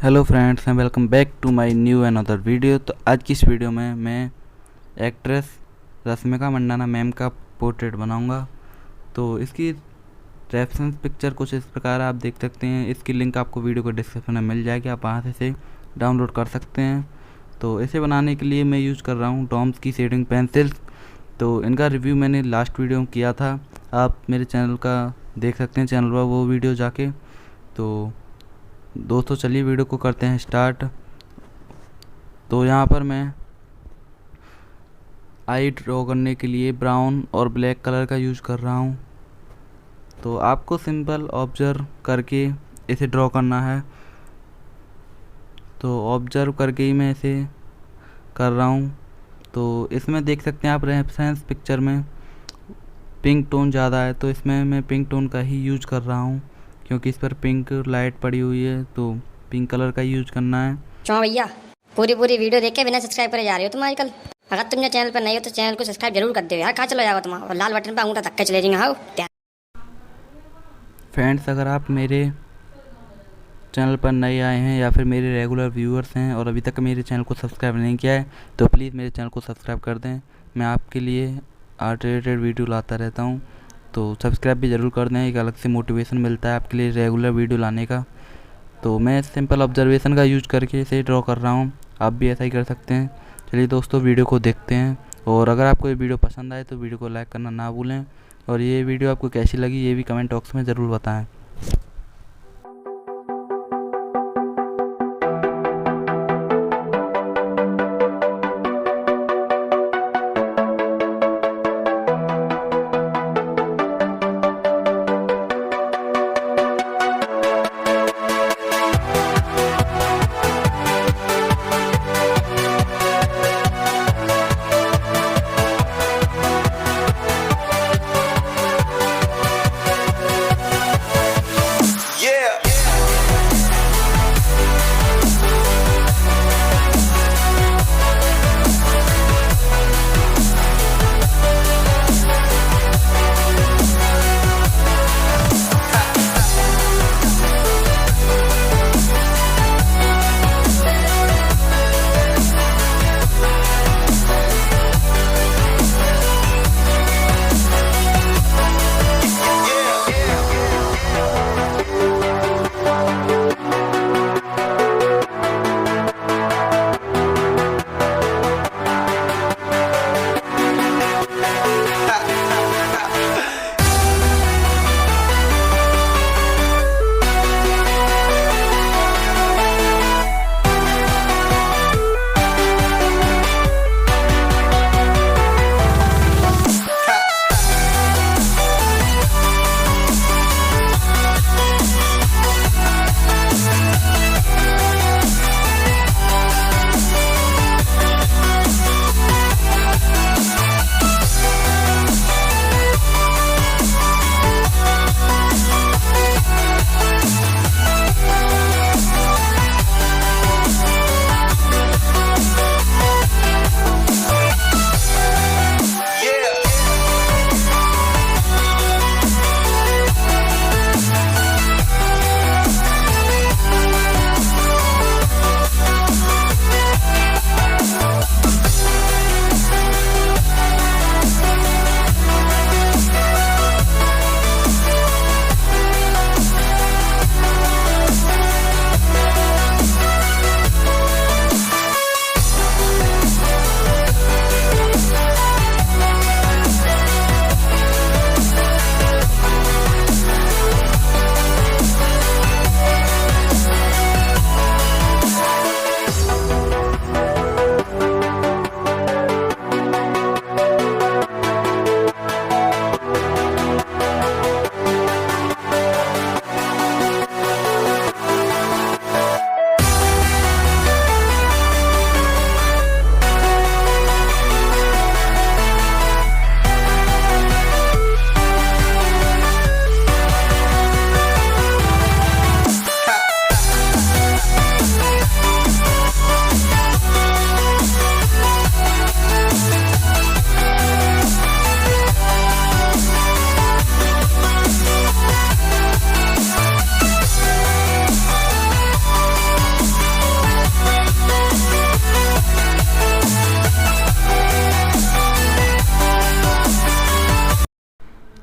Hello friends and welcome back to my new another video. तो आज की इस वीडियो में मैं एक्ट्रेस रश्मिका मंडाना मैम का पोर्ट्रेट बनाऊंगा। तो इसकी रेफरेंस पिक्चर कुछ इस प्रकार आप देख सकते हैं। इसकी लिंक आपको वीडियो को डिस्क्रिप्शन में मिल जाएगी, आप वहां से इसे डाउनलोड कर सकते हैं। तो इसे बनाने के लिए मैं यूज़ कर रहा हूँ डॉम्स की शेडिंग पेंसिल। तो इनका रिव्यू मैंने लास्ट वीडियो में किया था, आप मेरे चैनल का देख सकते हैं, चैनल पर वो वीडियो जाके। तो दोस्तों चलिए वीडियो को करते हैं स्टार्ट। तो यहाँ पर मैं आई ड्रॉ करने के लिए ब्राउन और ब्लैक कलर का यूज़ कर रहा हूँ। तो आपको सिंपल ऑब्जर्व करके इसे ड्रॉ करना है। तो ऑब्जर्व करके ही मैं इसे कर रहा हूँ। तो इसमें देख सकते हैं आप रेफरेंस पिक्चर में पिंक टोन ज़्यादा है, तो इसमें मैं पिंक टोन का ही यूज़ कर रहा हूँ क्योंकि इस पर पिंक लाइट पड़ी हुई है, तो पिंक कलर का यूज़ करना है। क्यों भैया पूरी वीडियो देख के बिना सब्सक्राइब करे जा रहे हो तुम आजकल? अगर तुम मेरे चैनल पर नहीं हो तो चैनल को सब्सक्राइब जरूर कर दो यार। कहाँ चलो जाओ तुम, और लाल बटन पर अंगूठा धक्के चले जाएंगे। हाँ फ्रेंड्स, अगर आप मेरे चैनल पर नए आए हैं या फिर मेरे रेगुलर व्यूअर्स हैं और अभी तक मेरे चैनल को सब्सक्राइब नहीं किया है तो प्लीज़ मेरे चैनल को सब्सक्राइब कर दें। मैं आपके लिए आर्ट रिलेटेड वीडियो लाता रहता हूँ, तो सब्सक्राइब भी ज़रूर कर दें। एक अलग से मोटिवेशन मिलता है आपके लिए रेगुलर वीडियो लाने का। तो मैं सिंपल ऑब्जर्वेशन का यूज करके इसे ड्रॉ कर रहा हूँ, आप भी ऐसा ही कर सकते हैं। चलिए दोस्तों वीडियो को देखते हैं, और अगर आपको ये वीडियो पसंद आए तो वीडियो को लाइक करना ना भूलें, और ये वीडियो आपको कैसी लगी ये भी कमेंट बॉक्स में ज़रूर बताएँ।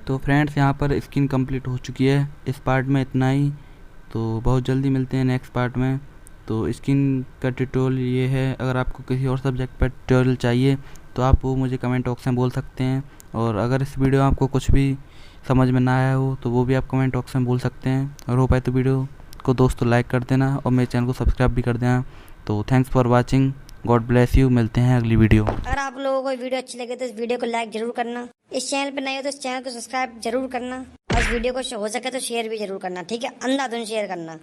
तो फ्रेंड्स यहाँ पर स्किन कंप्लीट हो चुकी है। इस पार्ट में इतना ही, तो बहुत जल्दी मिलते हैं नेक्स्ट पार्ट में। तो स्किन का ट्यूटोरियल ये है। अगर आपको किसी और सब्जेक्ट पर ट्यूटोरियल चाहिए तो आप वो मुझे कमेंट बॉक्स में बोल सकते हैं। और अगर इस वीडियो में आपको कुछ भी समझ में ना आया हो तो वो भी आप कमेंट बॉक्स में बोल सकते हैं। और हो पाए तो वीडियो को दोस्तों लाइक कर देना और मेरे चैनल को सब्सक्राइब भी कर देना। तो thanks for watching, God bless you. मिलते हैं अगली वीडियो। अगर आप लोगों को वीडियो अच्छी लगे तो इस वीडियो को लाइक जरूर करना। इस चैनल पे नए हो तो इस चैनल को सब्सक्राइब जरूर करना और इस वीडियो को हो सके तो शेयर भी जरूर करना। ठीक है, अंधाधुन शेयर करना।